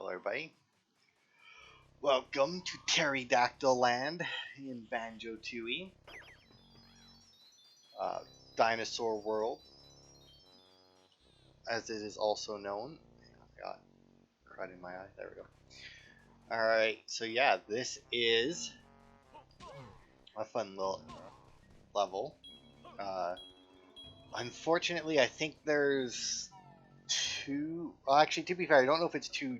Hello everybody. Welcome to Terrydactyland in Banjo Tooie. Dinosaur World, as it is also known. I got crud in my eye. There we go. Alright, so yeah, this is a fun little level. Unfortunately, I think there's two... Well, actually, to be fair, I don't know if it's two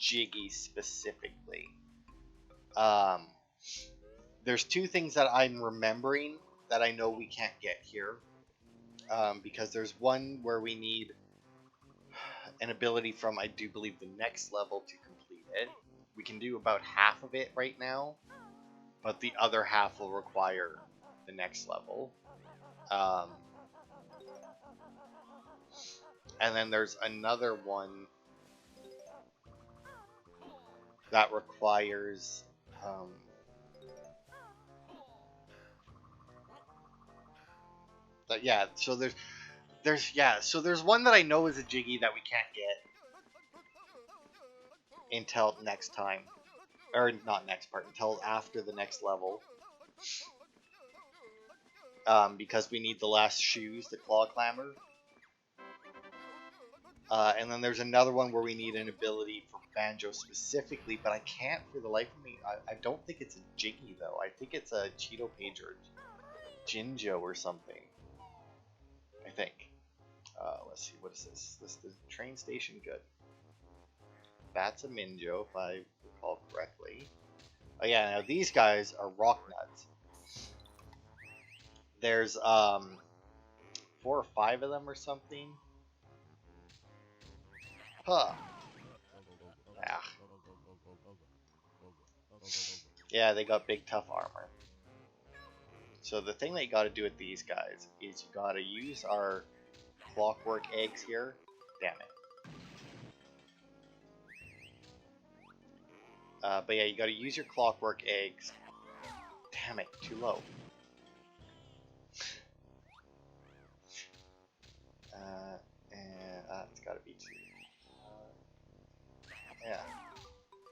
jiggies specifically. There's two things that I'm remembering that I know we can't get here. Because there's one where we need an ability from, I do believe, the next level to complete it. We can do about half of it right now, but the other half will require the next level. And then there's another one that requires so there's one that I know is a jiggy that we can't get until next time, or not next part, until after the next level, because we need the last shoes, the claw clamber. And then there's another one where we need an ability for Banjo specifically, but I can't for the life of me. I don't think it's a jiggy though. I think it's a Cheeto Page or Jinjo or something. I think. Let's see, what is this? This is the train station. Good. That's a Minjo, if I recall correctly. Oh yeah, now these guys are rock nuts. There's 4 or 5 of them or something. Huh. Ah. Yeah, they got big tough armor. So the thing that you gotta do with these guys is you gotta use our clockwork eggs here. Damn it. But yeah, you gotta use your clockwork eggs. Damn it, too low. It's gotta be 2. Yeah.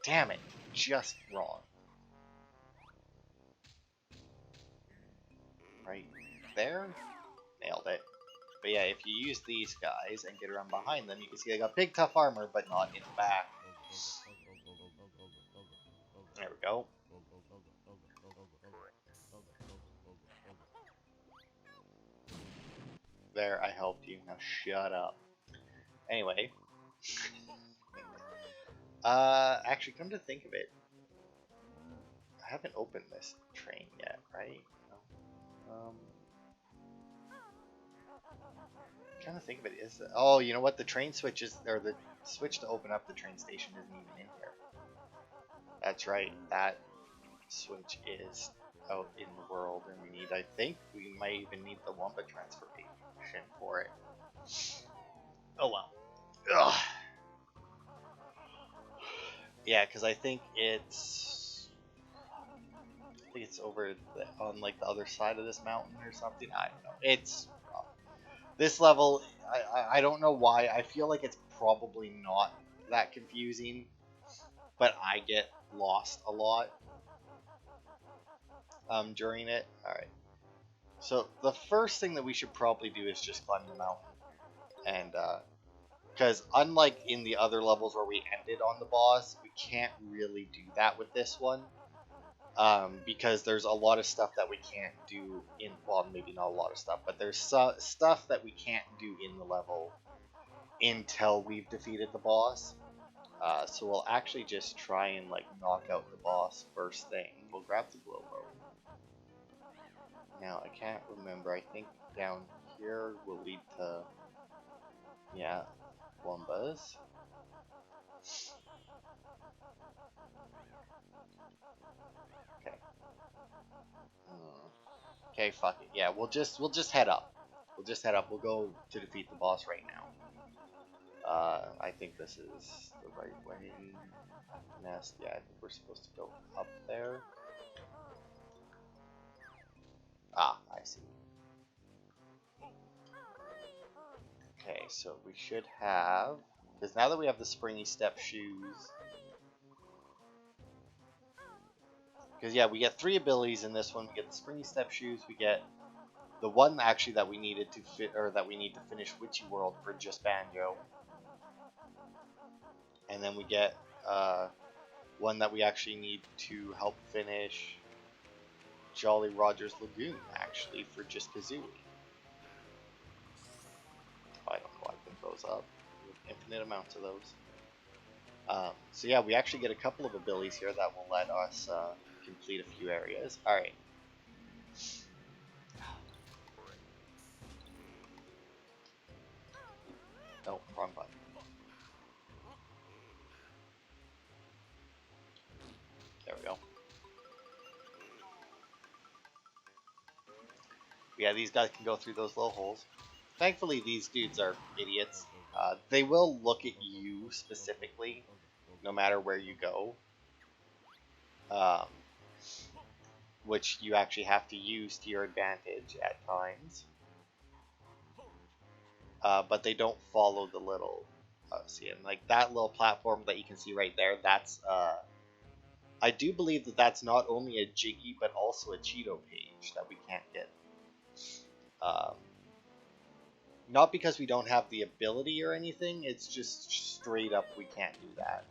Damn it, just wrong. Right there? Nailed it. But yeah, if you use these guys and get around behind them, you can see they got big tough armor, but not in the back. There we go. There, I helped you. Now shut up. Anyway. Actually, come to think of it, I haven't opened this train yet, right? No. I'm trying to think of it. Oh, you know what? The train switch is, or the switch to open up the train station isn't even in here. That's right. That switch is out in the world, and we need, I think, we might even need the Wumpa transformation for it. Oh well. Ugh. Yeah, because I think it's over on like the other side of this mountain or something. I don't know. It's this level. I don't know why. I feel like it's probably not that confusing, but I get lost a lot during it. All right. So the first thing that we should probably do is just climb the mountain, and because unlike in the other levels where we ended on the boss, we can't really do that with this one. Because there's a lot of stuff that we can't do in, well, maybe not a lot of stuff, but there's stuff that we can't do in the level until we've defeated the boss. So we'll actually just try and like knock out the boss first thing. We'll grab the glow rope. Now I can't remember. I think down here will lead to, yeah, Wumpas. Okay. Okay, fuck it. Yeah, we'll just head up. We'll just head up. We'll go to defeat the boss right now. I think this is the right way. Nest. Yeah, I think we're supposed to go up there. Ah, I see. Okay, so we should have Because now that we have the springy step shoes... Because yeah, we get 3 abilities in this one. We get the springy step shoes. We get the one actually that we needed to need to finish Witchy World for just Banjo. And then we get one that we actually need to help finish Jolly Roger's Lagoon, actually, for just Kazooie. Oh, I don't know why I picked those up. Infinite amounts of those. So yeah, we actually get a couple of abilities here that will let us complete a few areas. Alright. Oh, wrong button. There we go. Yeah, these guys can go through those little holes. Thankfully, these dudes are idiots. They will look at you specifically, no matter where you go. Which you actually have to use to your advantage at times. But they don't follow the little... see, and like that little platform that you can see right there, that's... I do believe that that's not only a Jiggy, but also a Cheeto page that we can't get. Not because we don't have the ability or anything, it's just straight up we can't do that.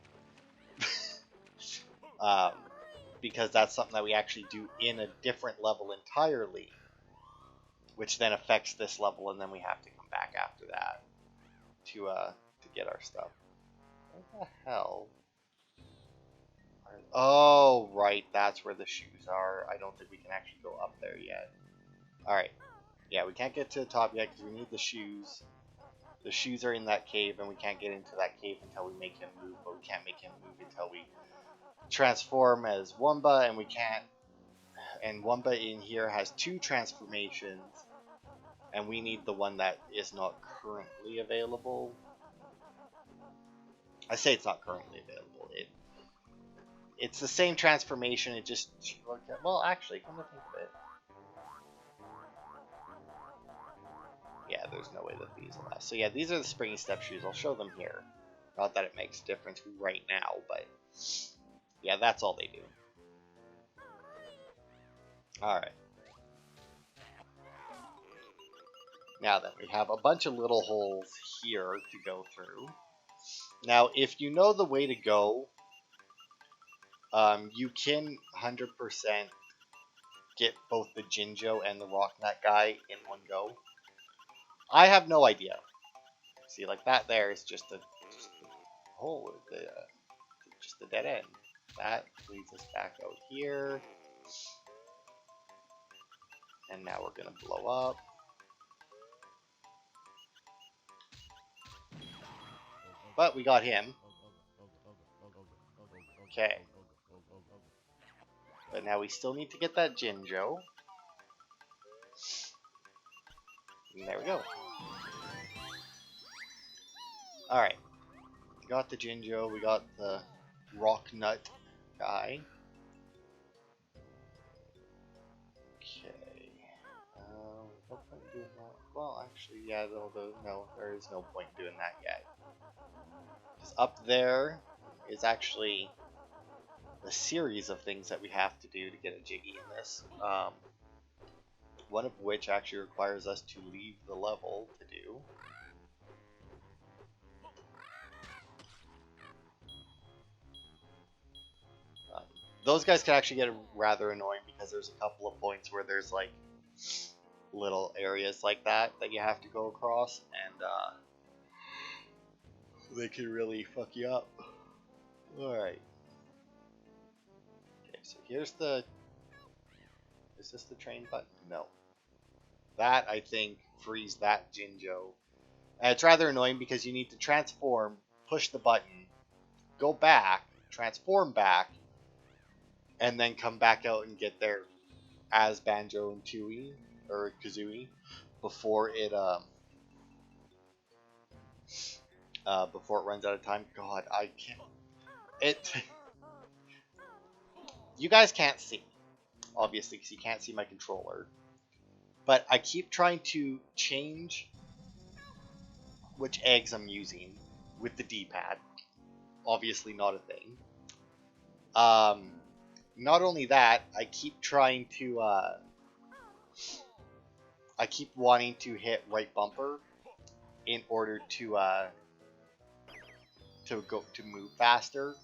Because that's something that we actually do in a different level entirely, which then affects this level, and then we have to come back after that to get our stuff. What the hell? Oh, right, that's where the shoes are. I don't think we can actually go up there yet. Alright. Yeah, we can't get to the top yet because we need the shoes. The shoes are in that cave, and we can't get into that cave until we make him move, but we can't make him move until we transform as Wumba, and we can't... And Wumba in here has 2 transformations, and we need the one that is not currently available. I say it's not currently available. It's the same transformation, it just... Well, actually, come to think of it. Yeah, there's no way that these will last. So yeah, these are the springy step shoes. I'll show them here. Not that it makes a difference right now, but... Yeah, that's all they do. Alright. Now then, we have a bunch of little holes here to go through. Now, if you know the way to go, you can 100% get both the Jinjo and the Rocknut guy in one go. I have no idea. See, like that there is just a hole, just a dead end. That leads us back out here. And now we're gonna blow up. But we got him. Okay. But now we still need to get that Jinjo. And there we go. Alright. We got the Jinjo, we got the Rocknut guy. Okay. No point doing that. Well, actually, yeah, no, there is no point doing that yet. Because up there is actually a series of things that we have to do to get a Jiggy in this. One of which actually requires us to leave the level to do. Those guys can actually get rather annoying because there's a couple of points where there's like little areas like that you have to go across, and they can really fuck you up. Alright. Okay, so here's the... Is this the train button? No. That, I think, frees that Jinjo. And it's rather annoying because you need to transform, push the button, go back, transform back, and then come back out and get there as Banjo and Tooie, or Kazooie, before it runs out of time. God, I can't... It... You guys can't see, obviously, because you can't see my controller. But I keep trying to change which eggs I'm using with the D-pad. Obviously not a thing. Not only that, I keep trying to, I keep wanting to hit right bumper in order to move faster,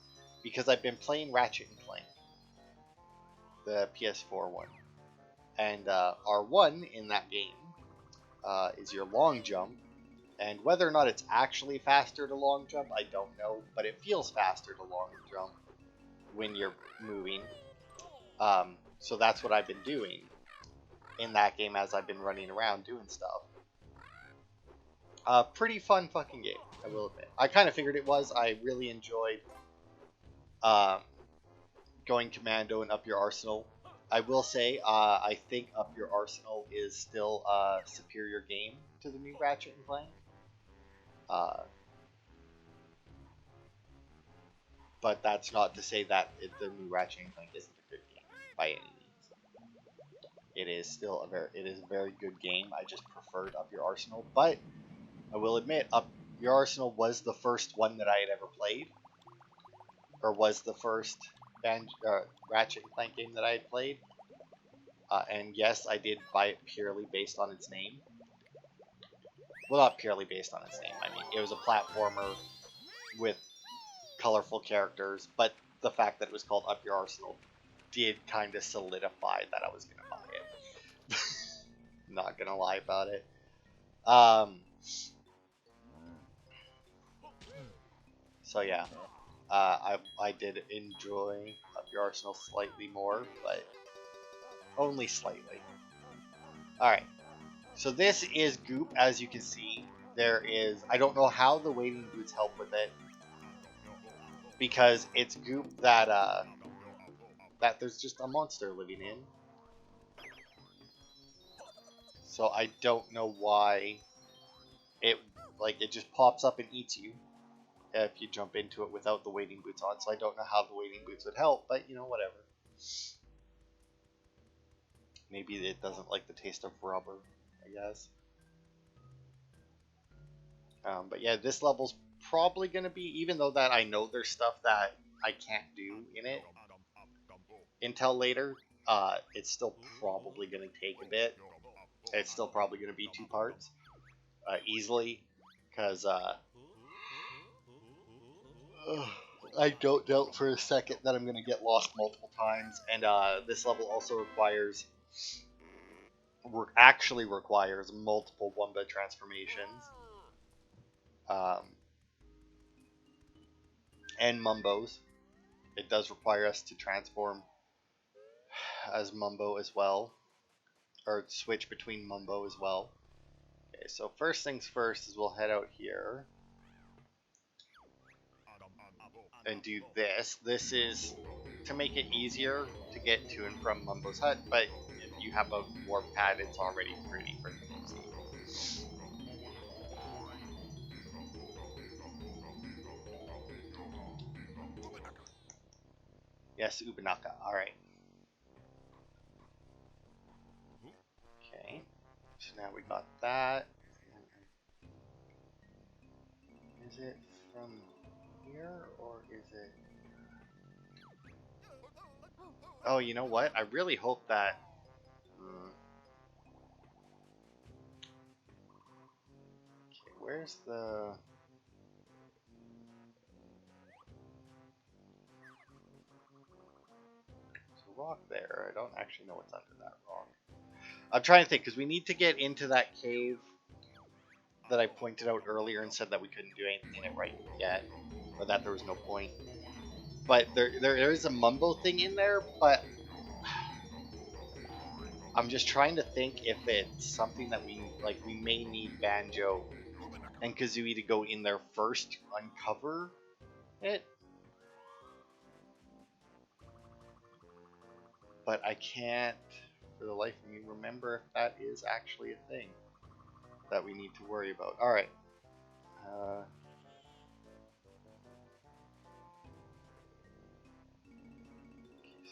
because I've been playing Ratchet and Clank, the PS4 one, and R1 in that game is your long jump, and whether or not it's actually faster to long jump, I don't know, but it feels faster to long jump when you're moving. So that's what I've been doing in that game as I've been running around doing stuff. Pretty fun fucking game, I will admit. I kind of figured it was. I really enjoyed going commando and up your arsenal. I will say, I think Up Your Arsenal is still a superior game to the new Ratchet and Clank. But that's not to say that the new Ratchet and Clank isn't a good game by any means. It is still a very good game. I just preferred Up Your Arsenal, but I will admit, Up Your Arsenal was the first one that I had ever played, or was the first Ratchet and Clank game that I had played. And yes, I did buy it purely based on its name. Well, not purely based on its name. I mean, it was a platformer with colorful characters, but the fact that it was called Up Your Arsenal did kind of solidify that I was going to buy it. Not going to lie about it. So yeah, I did enjoy Up Your Arsenal slightly more, but only slightly. Alright, so this is Goop, as you can see. There is, I don't know how the wading boots help with it, because it's Goop that that there's just a monster living in. So I don't know why it just pops up and eats you if you jump into it without the wading boots on. So I don't know how the wading boots would help, but you know, whatever. Maybe it doesn't like the taste of rubber, I guess. But yeah, this level's probably going to be, even though that I know there's stuff that I can't do in it until later, it's still probably going to take a bit. It's still probably going to be 2 parts, easily, because I don't doubt for a second that I'm going to get lost multiple times, and this level also actually requires multiple Wumba transformations, and Mumbos. It does require us to transform as Mumbo as well, or switch between Mumbo as well. Okay, so first things first is we'll head out here and do this. This is to make it easier to get to and from Mumbo's hut, but if you have a warp pad, it's already pretty freaking easy. Yes, Ubanaka. Alright. Okay. So now we got that. Is it from here, or is it... Oh, you know what? I really hope that... Okay, where's the... There's a rock there. I don't actually know what's under that rock. I'm trying to think, because we need to get into that cave that I pointed out earlier and said that we couldn't do anything in it right yet, or that there was no point. But there is a Mumbo thing in there, but I'm just trying to think if it's something that we may need Banjo and Kazooie to go in there first to uncover it. But I can't, for the life of me, remember if that is actually a thing that we need to worry about. Alright. Okay,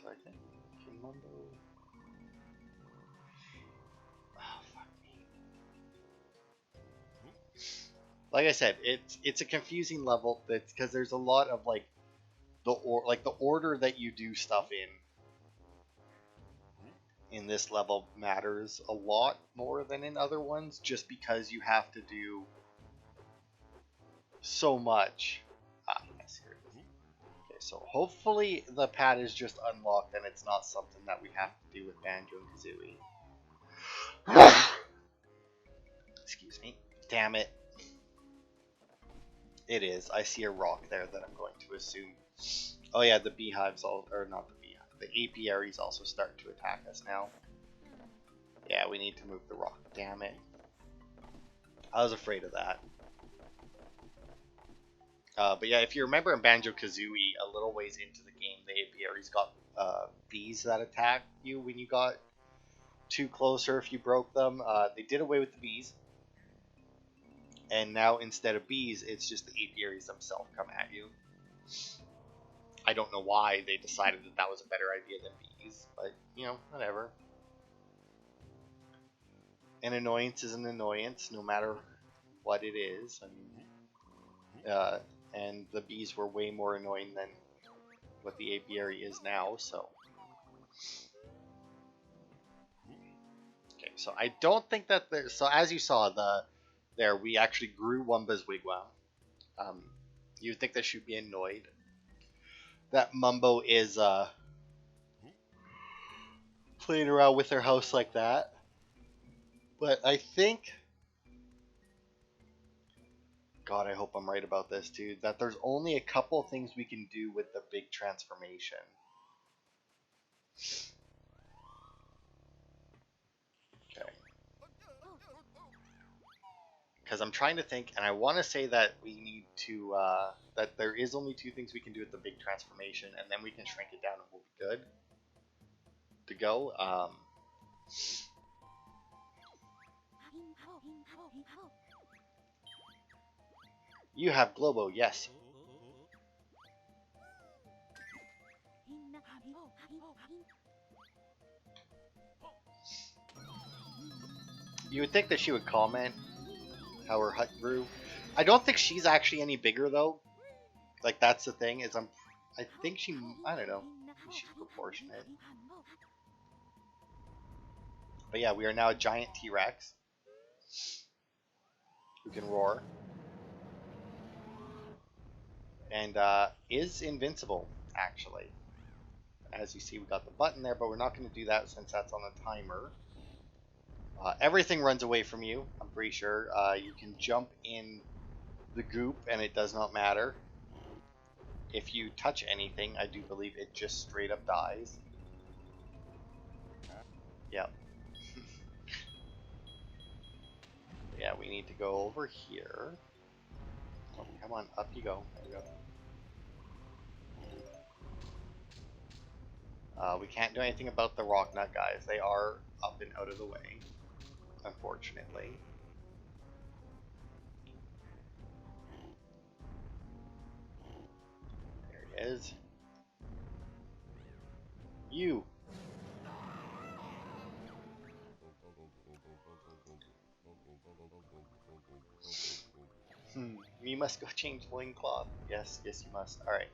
so I think Mumbo... Oh, fuck me. like I said, it's a confusing level. That's because there's a lot of like the order that you do stuff in this level matters a lot more than in other ones, just because you have to do so much. Ah, yes, here it is. Okay, so hopefully the pad is just unlocked and it's not something that we have to do with Banjo and Kazooie. Excuse me. Damn it. It is. I see a rock there that I'm going to assume. Oh yeah, the beehives all, or not the beehive, the apiaries also start to attack us now. Yeah, we need to move the rock. Damn it. I was afraid of that. But yeah, if you remember in Banjo Kazooie, a little ways into the game, the apiaries got bees that attack you when you got too close or if you broke them. They did away with the bees. And now instead of bees, it's just the apiaries themselves come at you. I don't know why they decided that that was a better idea than bees, but, you know, whatever. An annoyance is an annoyance, no matter what it is. I mean, and the bees were way more annoying than what the apiary is now, so. Okay, so I don't think that there, so as you saw, there we actually grew Wumba's wigwam. You'd think that she'd be annoyed that Mumbo is playing around with her house like that. But I think, God, I hope I'm right about this too, that there's only a couple things we can do with the big transformation. Okay. Because I'm trying to think, and I want to say that we need to, that there is only two things we can do with the big transformation, and then we can shrink it down and we'll be good to go. You have Globo, yes. You would think that she would comment how her hut grew. I don't think she's actually any bigger though. Like that's the thing is I think she, I don't know, she's proportionate. But yeah, we are now a giant T-Rex who can roar and is invincible actually. As you see, we got the button there, but we're not going to do that since that's on the timer. Everything runs away from you, I'm pretty sure. You can jump in the goop and it does not matter. If you touch anything, I do believe it just straight up dies. Yep. Yeah, we need to go over here. Oh, come on, up you go. There we go. We can't do anything about the rock nut guys. They are up and out of the way, unfortunately. There it is. You. You must go change loincloth. Yes, yes you must. Alright.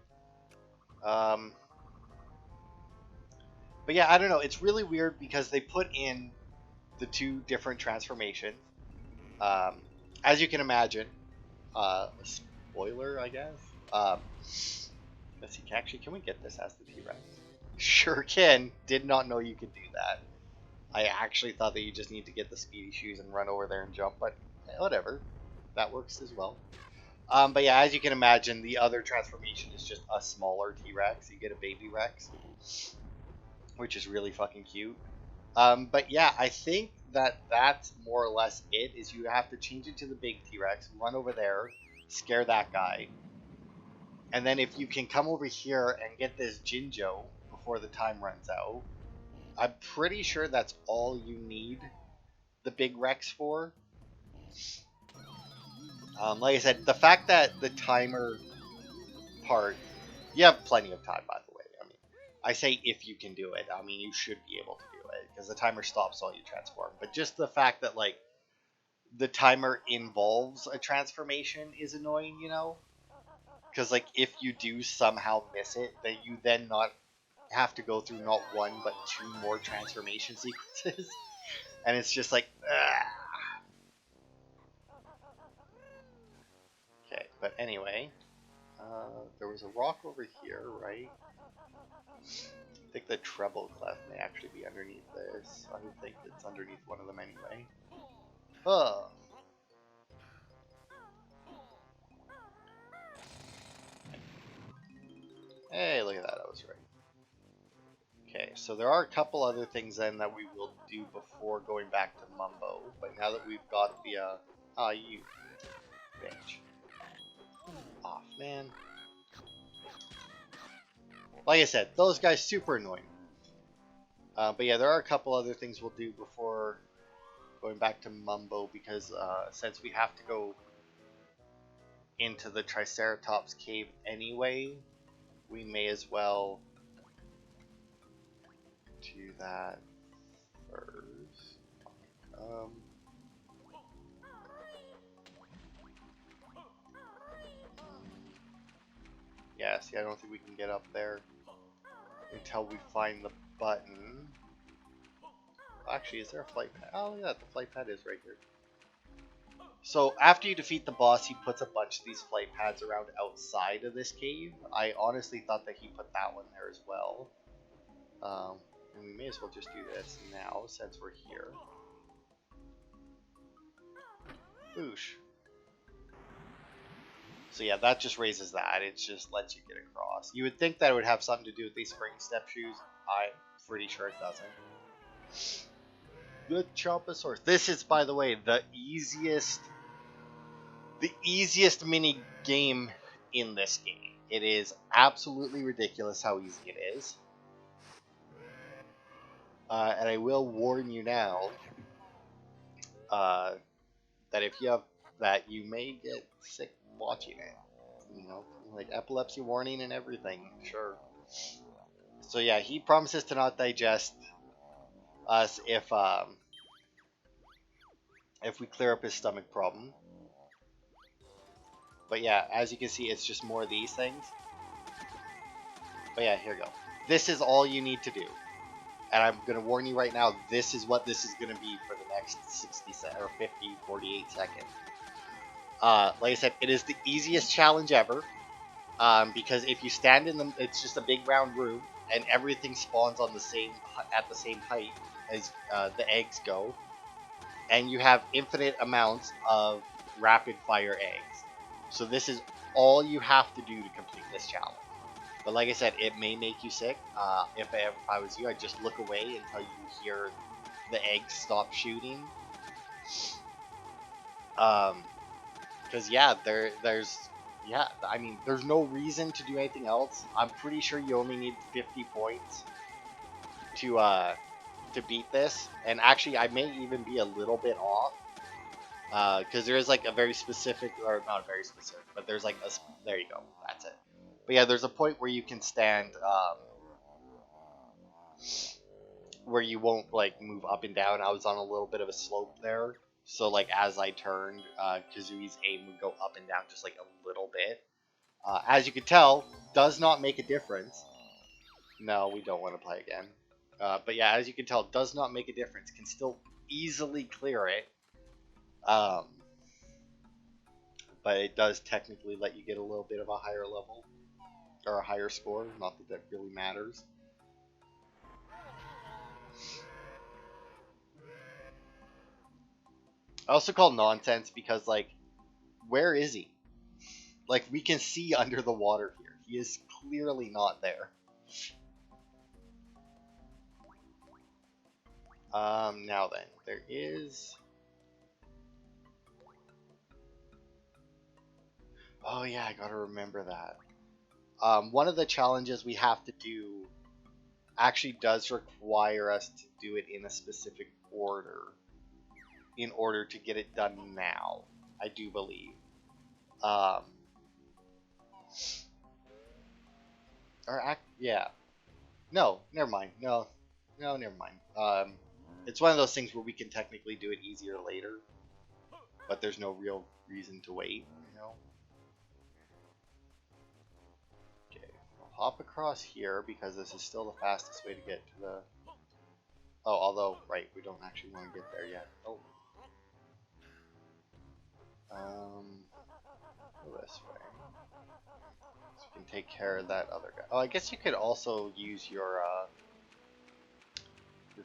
But yeah, I don't know. It's really weird because they put in the two different transformations. As you can imagine, spoiler, I guess. Let's see. Actually, can we get this as the T-Rex? Sure can. Did not know you could do that. I actually thought that you just need to get the speedy shoes and run over there and jump, but whatever. That works as well. But yeah, as you can imagine, the other transformation is just a smaller T-Rex. You get a baby Rex, which is really fucking cute. But yeah, I think that that's more or less it, is you have to change it to the big T-Rex, run over there, scare that guy. And then if you can come over here and get this Jinjo before the time runs out, I'm pretty sure that's all you need the big Rex for. Like I said, the fact that the timer part, you have plenty of time, by the way. I mean, I say if you can do it. I mean, you should be able to do it because the timer stops while you transform. But just the fact that, like, the timer involves a transformation is annoying, you know? Because, like, if you do somehow miss it, then you then not have to go through not one, but two more transformation sequences. And it's just like, ah. Okay, but anyway, there was a rock over here, right? I think the treble clef may actually be underneath this. I don't think it's underneath one of them anyway. Oh. Hey, look at that, I was right. Okay, so there are a couple other things then that we will do before going back to Mumbo. But now that we've got the, you bitch. Off, man. Like I said, those guys super annoying. But yeah, there are a couple other things we'll do before going back to Mumbo because since we have to go into the Triceratops cave anyway, we may as well do that first. Yeah, see, I don't think we can get up there until we find the button. Actually, is there a flight pad? Oh, yeah, the flight pad is right here. So after you defeat the boss, he puts a bunch of these flight pads around outside of this cave. I honestly thought that he put that one there as well. And we may as well just do this now since we're here. Boosh. So yeah, that just raises that. It just lets you get across. You would think that it would have something to do with these spring step shoes. I'm pretty sure it doesn't. The Chomposaurus. This is, by the way, the easiest mini game in this game. It is absolutely ridiculous how easy it is. And I will warn you now that if you have that, you may get sick watching it. You know, like epilepsy warning and everything. Sure. So yeah, he promises to not digest us if we clear up his stomach problem. But yeah, as you can see, it's just more of these things. But yeah, here we go. This is all you need to do. And I'm going to warn you right now, this is what this is going to be for the next 60 or 50, 48 seconds. Like I said, it is the easiest challenge ever. Because if you stand in them, it's just a big round room, and everything spawns on the same at the same height as the eggs go. And you have infinite amounts of rapid fire eggs. So this is all you have to do to complete this challenge. But like I said, it may make you sick. If I was you, I'd just look away until you hear the eggs stop shooting. Because yeah, there's no reason to do anything else. I'm pretty sure you only need 50 points to beat this. And actually, I may even be a little bit off. Because there is like a very specific, or not very specific, but there's like there you go, that's it. But yeah, there's a point where you can stand, where you won't like move up and down. I was on a little bit of a slope there, so like as I turned, Kazooie's aim would go up and down just like a little bit. As you can tell, does not make a difference. No, we don't want to play again. But yeah, as you can tell, does not make a difference. Can still easily clear it. But it does technically let you get a little bit of a higher level. Or a higher score, not that that really matters. I also call nonsense because, like, where is he? Like, we can see under the water here. He is clearly not there. Now then, there is... Oh yeah, I gotta remember that. One of the challenges we have to do actually does require us to do it in a specific order in order to get it done now, I do believe. Yeah. No, never mind. No, never mind. It's one of those things where we can technically do it easier later. but there's no real reason to wait, you know? Okay, we'll hop across here because this is still the fastest way to get to the... Oh, although, right, we don't actually want to get there yet. Oh. Go this way. So we can take care of that other guy. Oh, I guess you could also use your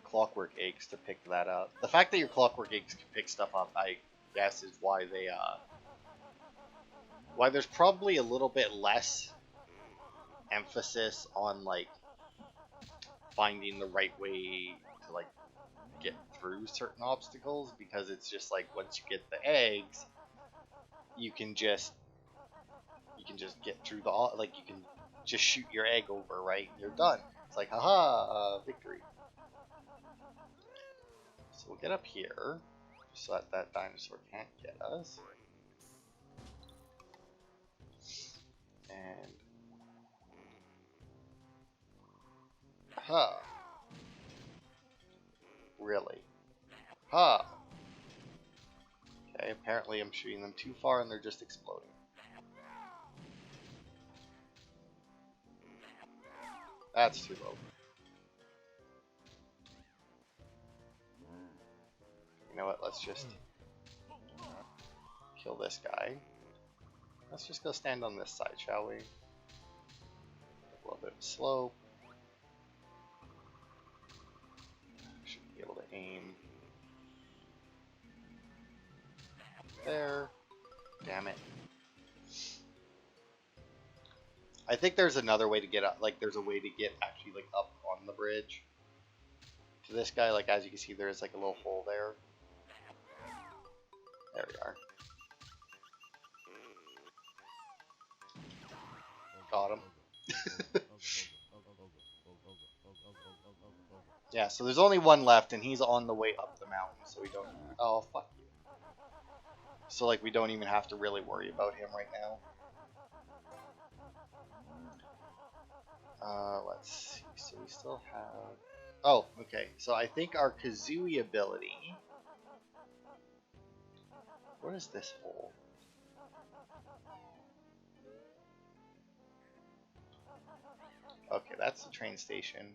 clockwork eggs to pick that up. The fact that your clockwork eggs can pick stuff up, I guess, is why they, why there's probably a little bit less emphasis on, like, finding the right way to, like, get through certain obstacles, because it's just like, once you get the eggs, you can just get through the, like, you can just shoot your egg over, right? You're done. It's like, haha, victory. So we'll get up here, just so that that dinosaur can't get us. And... Huh. Really? Huh. Okay, apparently I'm shooting them too far and they're just exploding. That's too low. You know what, let's just kill this guy. Let's just go stand on this side, shall we? A little bit of slope. Should be able to aim. There. Damn it. I think there's another way to get up, like there's a way to get actually like up on the bridge to this guy. Like as you can see, there is like a little hole there. There we are. Got him. Yeah, so there's only one left and he's on the way up the mountain, so we don't... Oh, fuck you. So like we don't even have to really worry about him right now. Let's see, so we still have... Oh, okay, so I think our Kazooie ability... What is this hole? Okay, that's the train station.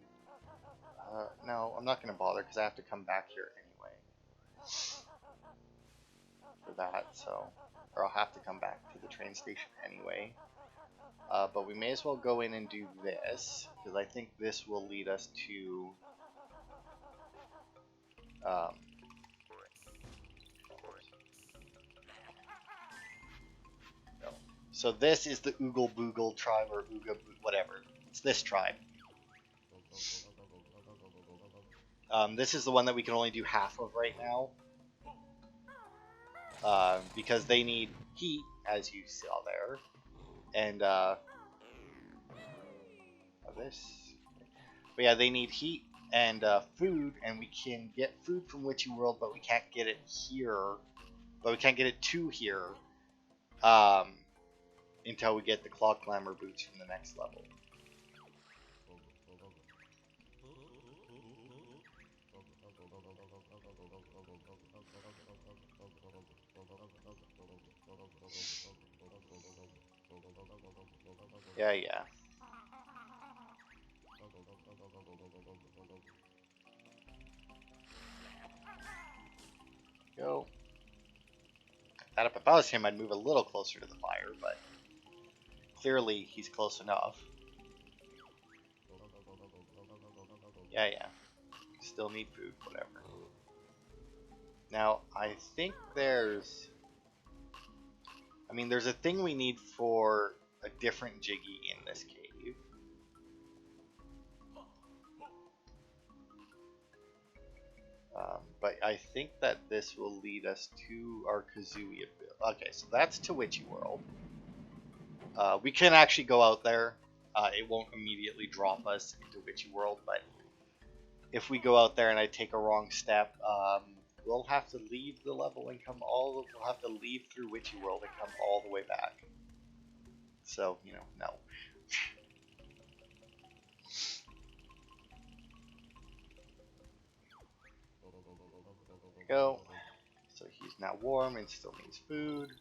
No, I'm not going to bother because I have to come back here anyway. For that, so... Or I'll have to come back to the train station anyway. But we may as well go in and do this, because I think this will lead us to... no. So this is the Oogle Boogle tribe, or Ooga whatever. It's this tribe. This is the one that we can only do half of right now. Because they need heat, as you saw there. And, this. But yeah, they need heat and food, and we can get food from Witchy World, but we can't get it here. But we can't get it to here until we get the Claw Clamor boots from the next level. Yeah, yeah. Go. If I was him, I'd move a little closer to the fire, but clearly he's close enough. Yeah, yeah. Still need food, whatever. Now, I think there's... I mean, there's a thing we need for a different Jiggy in this cave. But I think that this will lead us to our Kazooie ability. Okay, so that's to Witchy World. We can actually go out there. It won't immediately drop us into Witchy World, but if we go out there and I take a wrong step, we'll have to leave the level and come all... We'll have to leave through Witchy World and come all the way back. So, you know, no. Go. So he's now warm and still needs food.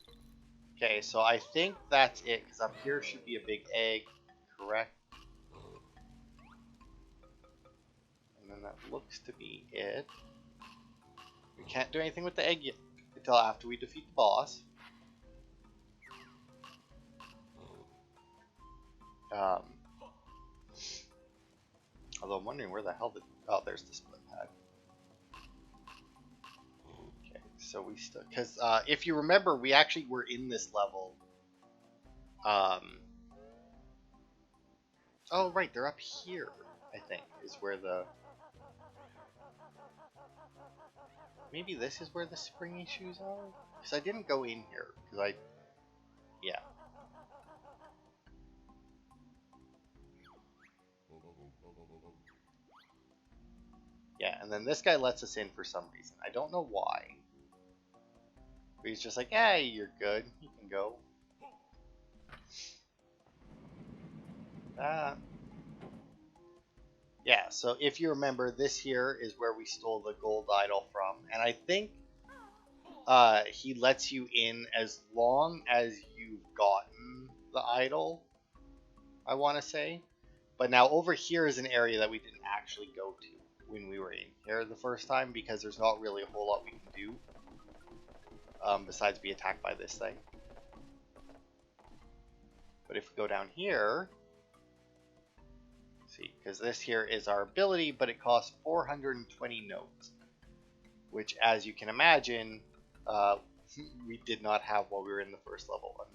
Okay, so I think that's it, because up here should be a big egg, correct? And then that looks to be it. We can't do anything with the egg yet until after we defeat the boss. Although I'm wondering where the hell did... Oh, there's the split pad. Okay, so we still... Because if you remember, we actually were in this level. Oh, right, they're up here, I think, is where the... Maybe this is where the springy shoes are? Because I didn't go in here, because I... Yeah. Yeah, and then this guy lets us in for some reason. I don't know why. But he's just like, hey, you're good. You can go. Yeah, so if you remember, this here is where we stole the gold idol from. And I think he lets you in as long as you've gotten the idol, I want to say. But now over here is an area that we didn't actually go to when we were in here the first time, because there's not really a whole lot we can do besides be attacked by this thing. But if we go down here, see, because this here is our ability, but it costs 420 notes, which, as you can imagine, we did not have while we were in the first level. And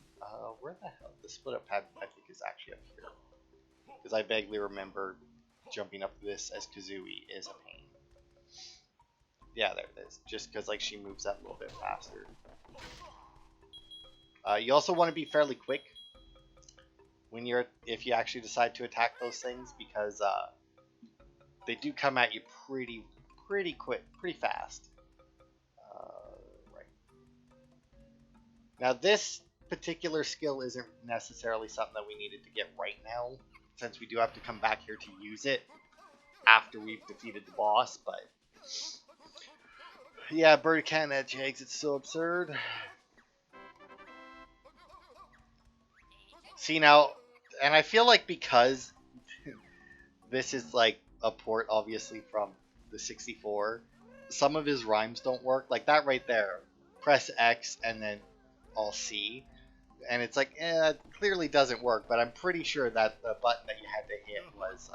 where the hell? The split up pad, I think, is actually up here, because I vaguely remember jumping up this as Kazooie is a pain. Yeah, there it is. Just because like she moves that a little bit faster. You also want to be fairly quick when if you actually decide to attack those things, because they do come at you pretty quick, pretty fast. Right. Now this particular skill isn't necessarily something that we needed to get right now, since we do have to come back here to use it after we've defeated the boss, but yeah, bird can't hatch eggs, it's so absurd. See now, and I feel like because this is like a port obviously from the 64, some of his rhymes don't work, like that right there. Press X and then I'll C. And it's like, it clearly doesn't work, but I'm pretty sure that the button that you had to hit was,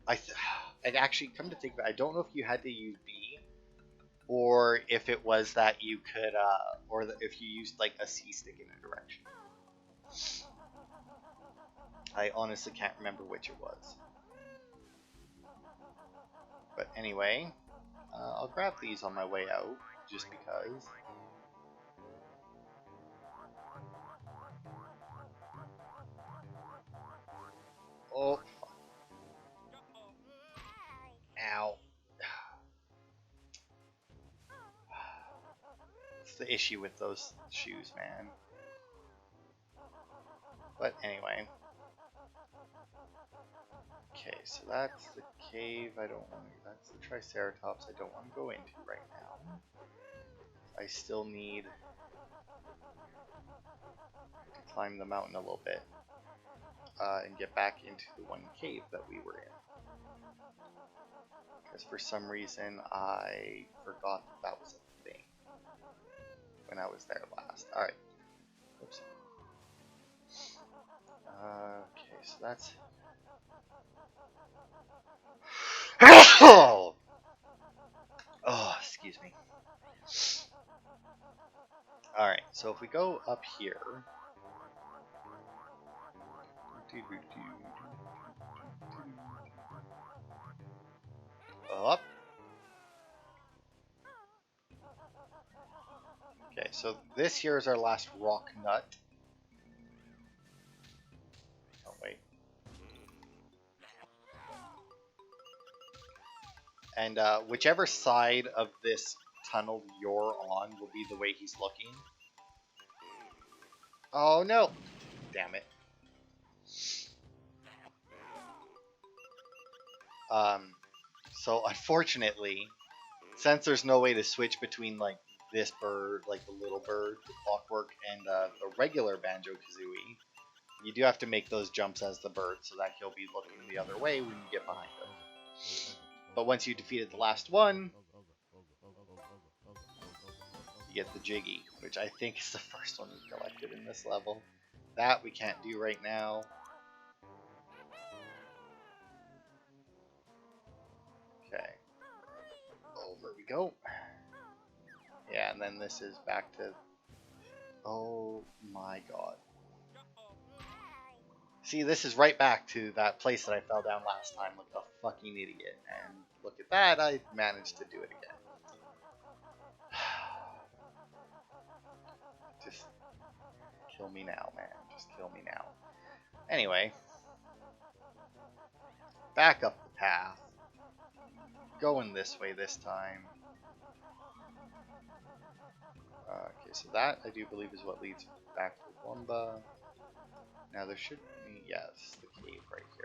I'd actually come to think of it, I don't know if you had to use B, or if it was that you could, if you used like a C stick in a direction. I honestly can't remember which it was. But anyway, I'll grab these on my way out, just because. Oh, fuck. Ow. It's the issue with those shoes, man. But anyway. Okay, so that's the cave I don't want to... That's the Triceratops I don't want to go into right now. I still need to climb the mountain a little bit. And get back into the one cave that we were in. Because for some reason I forgot that was a thing when I was there last. Alright. Oops. Okay, so that's... Oh, excuse me. Alright, so if we go up here... Up. Okay, so this here is our last rock nut. Oh, wait. And whichever side of this tunnel you're on will be the way he's looking. Oh, no. Damn it. So unfortunately, since there's no way to switch between like this bird, like the little bird, the clockwork, and the regular Banjo Kazooie, you do have to make those jumps as the bird so that he'll be looking the other way when you get behind him. But once you defeated the last one, you get the Jiggy, which I think is the first one we collected in this level. That we can't do right now. Okay. Over we go. Yeah, and then this is back to... Oh my god. See, this is right back to that place that I fell down last time like a fucking idiot. And look at that, I managed to do it again. Just kill me now, man. Just kill me now. Anyway. Back up the path. Going this way this time. Okay, so that I do believe is what leads back to Wumba. Now there should be, yes, the cave right here.